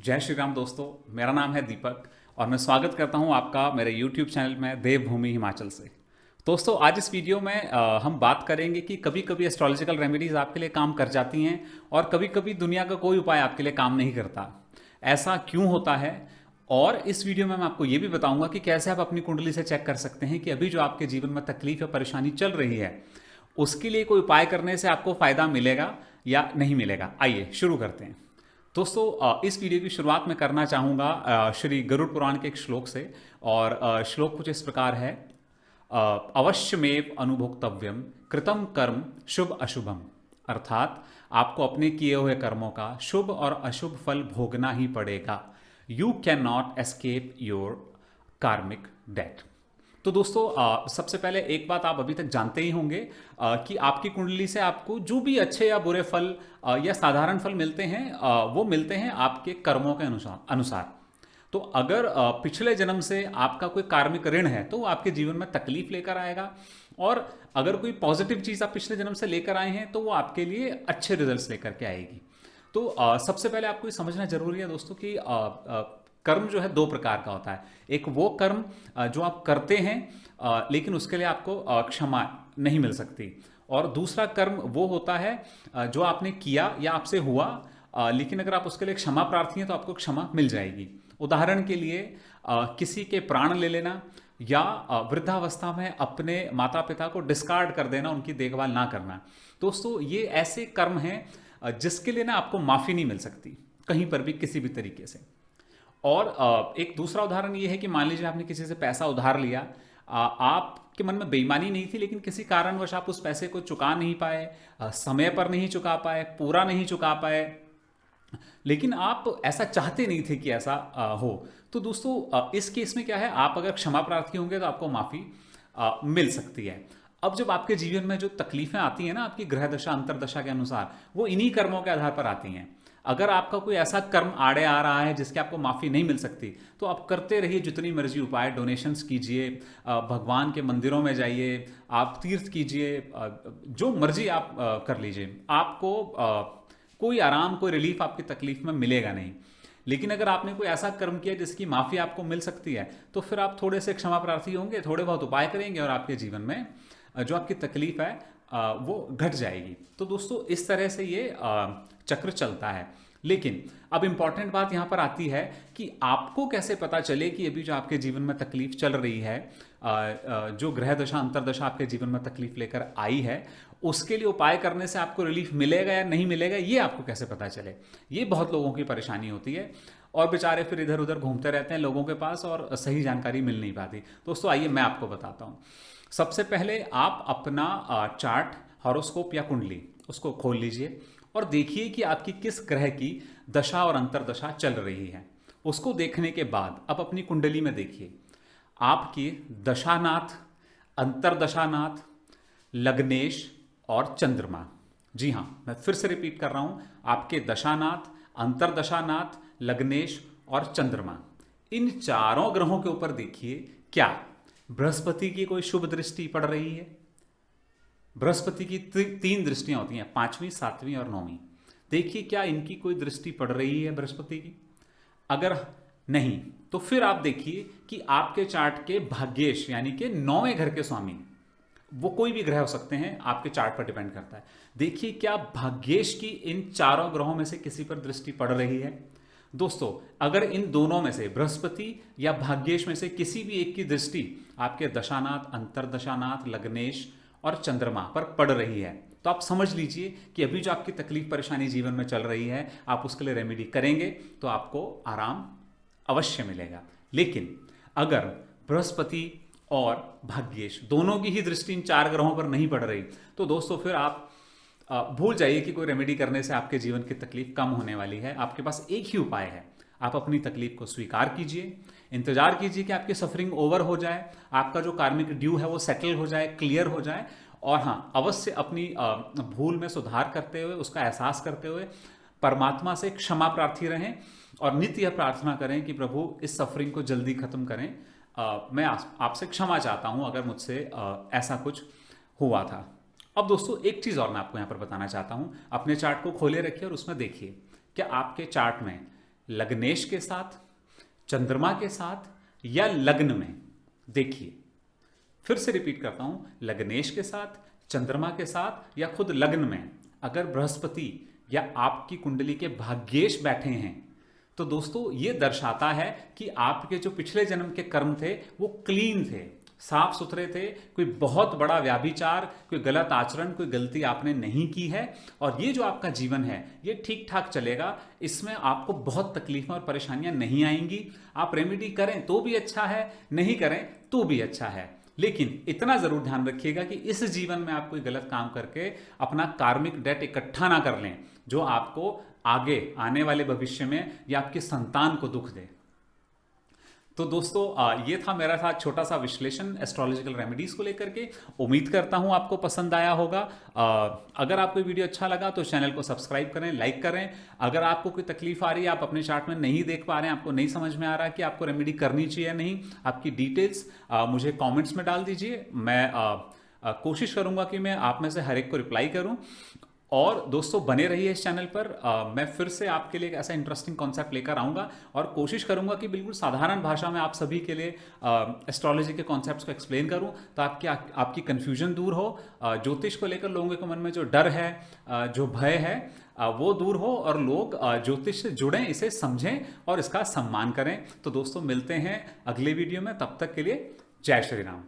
जय श्री राम दोस्तों। मेरा नाम है दीपक और मैं स्वागत करता हूं आपका मेरे YouTube चैनल में देवभूमि हिमाचल से। दोस्तों, आज इस वीडियो में हम बात करेंगे कि कभी कभी एस्ट्रोलॉजिकल रेमेडीज आपके लिए काम कर जाती हैं और कभी कभी दुनिया का कोई उपाय आपके लिए काम नहीं करता। ऐसा क्यों होता है? और इस वीडियो में मैं आपको ये भी बताऊंगा कि कैसे आप अपनी कुंडली से चेक कर सकते हैं कि अभी जो आपके जीवन में तकलीफ या परेशानी चल रही है उसके लिए कोई उपाय करने से आपको फायदा मिलेगा या नहीं मिलेगा। आइए शुरू करते हैं। दोस्तों, इस वीडियो की शुरुआत मैं करना चाहूँगा श्री गरुड़ पुराण के एक श्लोक से। और श्लोक कुछ इस प्रकार है। अवश्यमेव अनुभोक्तव्यम कृतम कर्म शुभ अशुभम। अर्थात आपको अपने किए हुए कर्मों का शुभ और अशुभ फल भोगना ही पड़ेगा। You can not escape your कार्मिक डेट। तो दोस्तों, सबसे पहले एक बात आप अभी तक जानते ही होंगे कि आपकी कुंडली से आपको जो भी अच्छे या बुरे फल या साधारण फल मिलते हैं वो मिलते हैं आपके कर्मों के अनुसार। तो अगर पिछले जन्म से आपका कोई कार्मिक ऋण है तो वो आपके जीवन में तकलीफ लेकर आएगा। और अगर कोई पॉजिटिव चीज़ आप पिछले जन्म से लेकर आए हैं तो वो आपके लिए अच्छे रिजल्ट्स लेकर के आएगी। तो सबसे पहले आपको ये समझना जरूरी है दोस्तों कि कर्म जो है दो प्रकार का होता है। एक वो कर्म जो आप करते हैं लेकिन उसके लिए आपको क्षमा नहीं मिल सकती। और दूसरा कर्म वो होता है जो आपने किया या आपसे हुआ लेकिन अगर आप उसके लिए क्षमा प्रार्थी हैं तो आपको क्षमा मिल जाएगी। उदाहरण के लिए किसी के प्राण ले लेना या वृद्धावस्था में अपने माता पिता को डिस्कार्ड कर देना, उनकी देखभाल ना करना। दोस्तों, ये ऐसे कर्म हैं जिसके लिए ना आपको माफ़ी नहीं मिल सकती कहीं पर भी किसी भी तरीके से। और एक दूसरा उदाहरण ये है कि मान लीजिए आपने किसी से पैसा उधार लिया, आपके मन में बेईमानी नहीं थी लेकिन किसी कारणवश आप उस पैसे को चुका नहीं पाए, समय पर नहीं चुका पाए, पूरा नहीं चुका पाए, लेकिन आप ऐसा चाहते नहीं थे कि ऐसा हो। तो दोस्तों, इस केस में क्या है, आप अगर क्षमा प्रार्थी होंगे तो आपको माफ़ी मिल सकती है। अब जब आपके जीवन में जो तकलीफें आती हैं ना आपकी ग्रह दशा अंतरदशा के अनुसार, वो इन्हीं कर्मों के आधार पर आती हैं। अगर आपका कोई ऐसा कर्म आड़े आ रहा है जिसके आपको माफ़ी नहीं मिल सकती तो आप करते रहिए जितनी मर्जी उपाय, डोनेशंस कीजिए, भगवान के मंदिरों में जाइए, आप तीर्थ कीजिए, जो मर्जी आप कर लीजिए, आपको कोई आराम, कोई रिलीफ आपकी तकलीफ में मिलेगा नहीं। लेकिन अगर आपने कोई ऐसा कर्म किया जिसकी माफ़ी आपको मिल सकती है तो फिर आप थोड़े से क्षमा प्रार्थी होंगे, थोड़े बहुत उपाय करेंगे और आपके जीवन में जो आपकी तकलीफ है वो घट जाएगी। तो दोस्तों, इस तरह से ये चक्र चलता है। लेकिन अब इंपॉर्टेंट बात यहाँ पर आती है कि आपको कैसे पता चले कि अभी जो आपके जीवन में तकलीफ चल रही है, जो ग्रह दशा अंतरदशा आपके जीवन में तकलीफ लेकर आई है, उसके लिए उपाय करने से आपको रिलीफ मिलेगा या नहीं मिलेगा, ये आपको कैसे पता चले। ये बहुत लोगों की परेशानी होती है और बेचारे फिर इधर उधर घूमते रहते हैं लोगों के पास और सही जानकारी मिल नहीं पाती। दोस्तों, आइए मैं आपको बताता हूँ। सबसे पहले आप अपना चार्ट, हॉरोस्कोप या कुंडली उसको खोल लीजिए और देखिए कि आपकी किस ग्रह की दशा और अंतरदशा चल रही है। उसको देखने के बाद अब अपनी कुंडली में देखिए आपकी दशानाथ, अंतरदशानाथ, लग्नेश और चंद्रमा। जी हाँ, मैं फिर से रिपीट कर रहा हूं, आपके दशानाथ, अंतरदशानाथ, लग्नेश और चंद्रमा, इन चारों ग्रहों के ऊपर देखिए क्या बृहस्पति की कोई शुभ दृष्टि पड़ रही है। बृहस्पति की तीन दृष्टियां होती हैं, पांचवी, सातवीं और नौवीं। देखिए क्या इनकी कोई दृष्टि पड़ रही है बृहस्पति की। अगर नहीं तो फिर आप देखिए कि आपके चार्ट के भाग्येश यानी कि नौवें घर के स्वामी, वो कोई भी ग्रह हो सकते हैं, आपके चार्ट पर डिपेंड करता है। देखिए क्या भाग्येश की इन चारों ग्रहों में से किसी पर दृष्टि पड़ रही है। दोस्तों, अगर इन दोनों में से बृहस्पति या भाग्येश में से किसी भी एक की दृष्टि आपके दशानाथ, अंतरदशानाथ, लग्नेश और चंद्रमा पर पड़ रही है तो आप समझ लीजिए कि अभी जो आपकी तकलीफ परेशानी जीवन में चल रही है, आप उसके लिए रेमेडी करेंगे तो आपको आराम अवश्य मिलेगा। लेकिन अगर बृहस्पति और भाग्येश दोनों की ही दृष्टि इन चार ग्रहों पर नहीं पड़ रही तो दोस्तों फिर आप भूल जाइए कि कोई रेमेडी करने से आपके जीवन की तकलीफ कम होने वाली है। आपके पास एक ही उपाय है, आप अपनी तकलीफ को स्वीकार कीजिए, इंतजार कीजिए कि आपकी सफरिंग ओवर हो जाए, आपका जो कार्मिक ड्यू है वो सेटल हो जाए, क्लियर हो जाए। और हाँ, अवश्य अपनी भूल में सुधार करते हुए, उसका एहसास करते हुए परमात्मा से क्षमा प्रार्थी रहें और नित्य यह प्रार्थना करें कि प्रभु इस सफरिंग को जल्दी खत्म करें। मैं आपसे क्षमा चाहता हूं अगर मुझसे ऐसा कुछ हुआ था। अब दोस्तों, एक चीज़ और मैं आपको यहाँ पर बताना चाहता हूँ। अपने चार्ट को खोले रखिए और उसमें देखिए क्या आपके चार्ट में लग्नेश के साथ, चंद्रमा के साथ या लग्न में? देखिए, फिर से रिपीट करता हूं, लग्नेश के साथ, चंद्रमा के साथ या खुद लग्न में अगर बृहस्पति या आपकी कुंडली के भाग्येश बैठे हैं तो दोस्तों ये दर्शाता है कि आपके जो पिछले जन्म के कर्म थे वो क्लीन थे, साफ सुथरे थे, कोई बहुत बड़ा व्याभिचार, कोई गलत आचरण, कोई गलती आपने नहीं की है और ये जो आपका जीवन है ये ठीक ठाक चलेगा। इसमें आपको बहुत तकलीफें और परेशानियां नहीं आएंगी। आप रेमेडी करें तो भी अच्छा है, नहीं करें तो भी अच्छा है, लेकिन इतना जरूर ध्यान रखिएगा कि इस जीवन में आप कोई गलत काम करके अपना कार्मिक डेट इकट्ठा ना कर लें जो आपको आगे आने वाले भविष्य में या आपकी संतान को दुख दे। तो दोस्तों ये था मेरा साथ छोटा सा विश्लेषण एस्ट्रोलॉजिकल रेमेडीज को लेकर के। उम्मीद करता हूं आपको पसंद आया होगा। अगर आपको वीडियो अच्छा लगा तो चैनल को सब्सक्राइब करें, लाइक करें। अगर आपको कोई तकलीफ आ रही है, आप अपने चार्ट में नहीं देख पा रहे हैं, आपको नहीं समझ में आ रहा है कि आपको रेमेडी करनी चाहिए या नहीं, आपकी डिटेल्स मुझे कॉमेंट्स में डाल दीजिए। मैं कोशिश करूंगा कि मैं आप में से हर एक को रिप्लाई करूं। और दोस्तों बने रहिए इस चैनल पर। मैं फिर से आपके लिए एक ऐसा इंटरेस्टिंग कॉन्सेप्ट लेकर आऊँगा और कोशिश करूँगा कि बिल्कुल साधारण भाषा में आप सभी के लिए एस्ट्रोलॉजी के कॉन्सेप्ट्स को एक्सप्लेन करूँ ताकि आपकी कन्फ्यूजन दूर हो। ज्योतिष को लेकर लोगों के मन में जो डर है, जो भय है, वो दूर हो और लोग ज्योतिष से जुड़ें, इसे समझें और इसका सम्मान करें। तो दोस्तों मिलते हैं अगले वीडियो में, तब तक के लिए जय श्री राम।